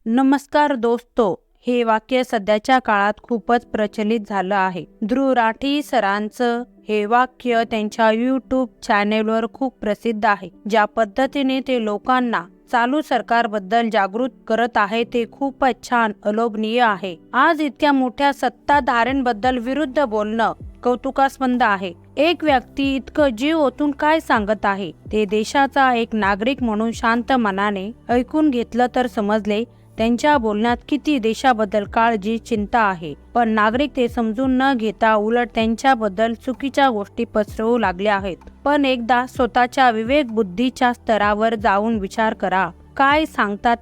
नमस्कार दोस्तो, हे वाक्य सध्याच्या काळात खूपच प्रचलित झालं आहे. ध्रुव राठी सरांचं हे वाक्य त्यांच्या YouTube चॅनेलवर खूप प्रसिद्ध आहे. ज्या पद्धतीने ते लोकांना चालू सरकारबद्दल जागृत करत आहे ते खूपच छान, अलोभनीय आहे. आज इतक्या मोठ्या सत्ताधाऱ्यांबद्दल विरुद्ध बोलणं कौतुकास्पद आहे. एक व्यक्ती इतकं जीव ओतून काय सांगत आहे ते देशाचा एक नागरिक म्हणून शांत मनाने ऐकून घेतलं तर समजले त्यांच्या बोलण्यात किती देशाबद्दल काळजी, चिंता आहे. पण नागरिक ते समजून न घेता उलट त्यांच्याबद्दल चुकीच्या गोष्टी पसरवू लागले आहेत. पण एकदा स्वतःच्या विवेक बुद्धीच्या स्तरावर जाऊन विचार करा, काय सांगतात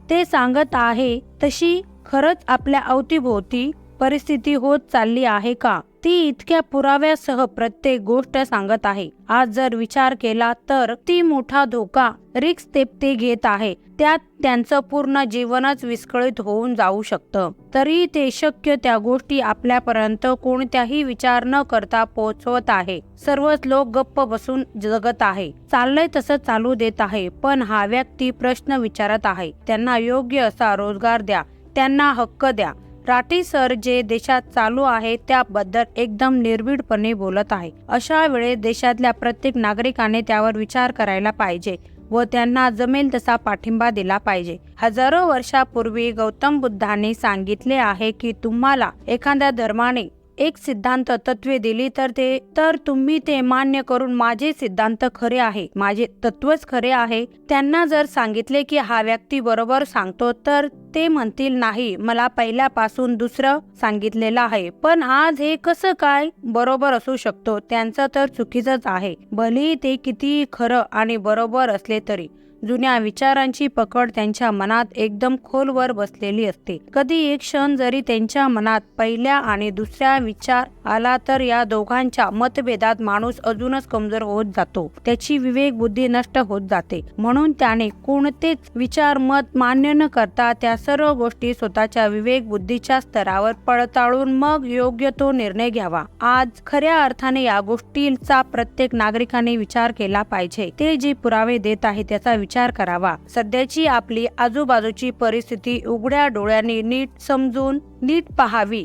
ते सांगत आहे तशी खरंच आपल्या अवतीभोवती परिस्थिती होत चालली आहे का? ती इतक्या पुराव्यासह प्रत्येक गोष्ट सांगत आहे. आज जर विचार केला तर ती मोठा धोका, रिस्क ते घेत आहे. त्यात त्यांचं पूर्ण जीवनच विस्कळीत होऊन जाऊ शकतं. तरी ते शक्य त्या गोष्टी आपल्यापर्यंत कोणत्याही विचार न करता पोहोचवत आहे. सर्वच लोक गप्प बसून जगत आहे. चाललंय तसं चालू देत आहे. पण हा व्यक्ती प्रश्न विचारत आहे. त्यांना योग्य असा रोजगार द्या, त्यांना हक्क द्या. राठी सर जे देशात चालू आहे त्याबद्दल एकदम निर्भीडपणे बोलत आहे. अशा वेळेस देशातल्या प्रत्येक नागरिकाने त्यावर विचार करायला पाहिजे व त्यांना जमेल तसा पाठिंबा दिला पाहिजे. हजारो वर्षापूर्वी गौतम बुद्धाने सांगितले आहे की तुम्हाला एखाद्या धर्माने एक सिद्धांत तत्वे दिली तर तुम्ही ते मान्य करून माझे सिद्धांत खरे आहे, माझे तत्वच खरे आहे. त्यांना जर सांगितले की हा व्यक्ती बरोबर सांगतो तर ते म्हणतील नाही, मला पहिल्यापासून दुसरं सांगितलेलं आहे. पण आज हे कसं काय बरोबर असू शकतो? त्यांचं तर चुकीचंच आहे. भलेही ते किती खरं आणि बरोबर असले तरी जुन्या विचारांची पकड त्यांच्या मनात एकदम खोलवर बसलेली असते. कधी एक क्षण जरी त्यांच्या मनात पहिल्या आणि दुसऱ्या विचार आला तर या दोघांच्या मतभेदात माणूस अजूनच कमजोर होत जातो. त्याची विवेक बुद्धी नष्ट होत जाते. म्हणून त्याने कोणतेच विचार मत मान्य न करता त्या सर्व गोष्टी स्वतःच्या विवेक बुद्धीच्या स्तरावर पडताळून मग योग्य तो निर्णय घ्यावा. आज खऱ्या अर्थाने या गोष्टीचा प्रत्येक नागरिकाने विचार केला पाहिजे. ते जे पुरावे देत आहे त्याचा विचार करावा. सध्याची आपली आजूबाजूची परिस्थिती उघड्या डोळ्यांनी नीट समजून नीट पाहावी.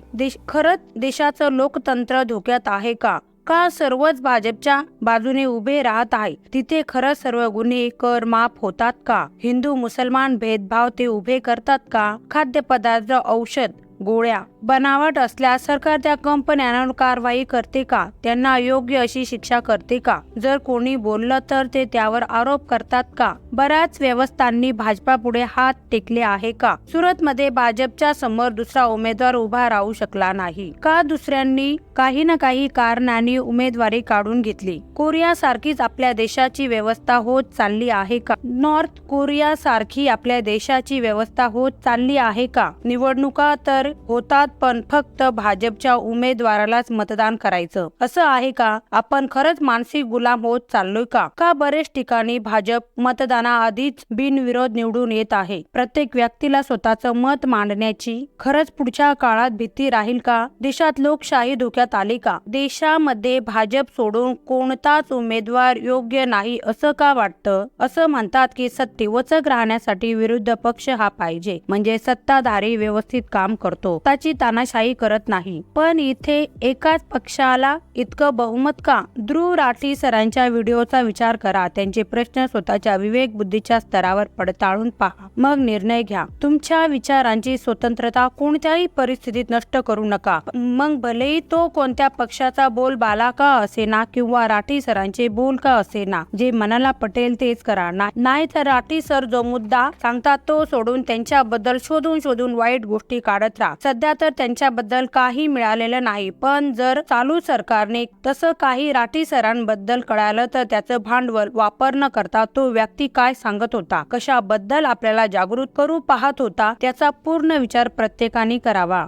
खरंच देशाचं लोकतंत्र धोक्यात आहे का? का सर्वच भाजपच्या बाजूने उभे राहत आहे? तिथे खरंच सर्व गुन्हे कर माफ होतात का? हिंदू मुसलमान भेदभाव ते उभे करतात का? खाद्यपदार्थ, औषध, गोळ्या बनावट असल्यास सरकार त्या कंपन्यांवर कारवाई करते का? त्यांना योग्य अशी शिक्षा करते का? जर कोणी बोललं तर ते त्यावर आरोप करतात का? बऱ्याच व्यवस्थांनी भाजपापुढे हात टेकले आहे का? सुरतमध्ये भाजपच्या समोर दुसरा उमेदवार उभा राहू शकला नाही का? दुसऱ्यांनी काही ना काही कारणाने उमेदवारी काढून घेतली. कोरिया सारखीच आपल्या देशाची व्यवस्था होत चालली आहे का? नॉर्थ कोरिया सारखी आपल्या देशाची व्यवस्था होत चालली आहे का? निवडणुका तर होतात पण फक्त भाजपच्या उमेदवारालाच मतदान करायचं असं आहे का? आपण खरंच मानसिक गुलाम होत चाललोय का? का बरेच ठिकाणी भाजप मतदानाआधीच बिनविरोध निवडून येत आहे? प्रत्येक व्यक्तीला स्वतःचं मत मांडण्याची खरंच पुढच्या काळात भीती राहील का? देशात लोकशाही धोक्यात आली का? देशामध्ये भाजप सोडून कोणताच उमेदवार योग्य नाही असं का वाटतं? असं म्हणतात की सत्ते वचक राहण्यासाठी विरुद्ध पक्ष हा पाहिजे, म्हणजे सत्ताधारी व्यवस्थित काम करतो, त्याची तानाशाही करत नाही. पण इथे एकाच पक्षाला इतकं बहुमत का? ध्रुव राठी सरांच्या व्हिडिओचा विचार करा. त्यांचे प्रश्न स्वतःच्या विवेक बुद्धीच्या स्तरावर पडताळून पहा, मग निर्णय घ्या. तुमच्या विचारांची स्वतंत्रता कोणत्याही परिस्थितीत नष्ट करू नका. मग भलेही तो कोणत्या पक्षाचा बोलबाला का असेना किंवा राठी सरांचे बोल का असेना, जे मनाला पटेल तेच करा. नाही तर राठी सर जो मुद्दा सांगतात तो सोडून त्यांच्याबद्दल शोधून वाईट गोष्टी काढत राहा. सध्या तर त्यांच्याबद्दल काही मिळालेलं नाही, पण जर चालू सरकारने तसं काही राठी सरांबद्दल कळालं तर त्याचं भांडवल वापर न करता तो व्यक्ती काय सांगत होता, कशाबद्दल आपल्याला जागृत करू पाहत होता, त्याचा पूर्ण विचार प्रत्येकाने करावा.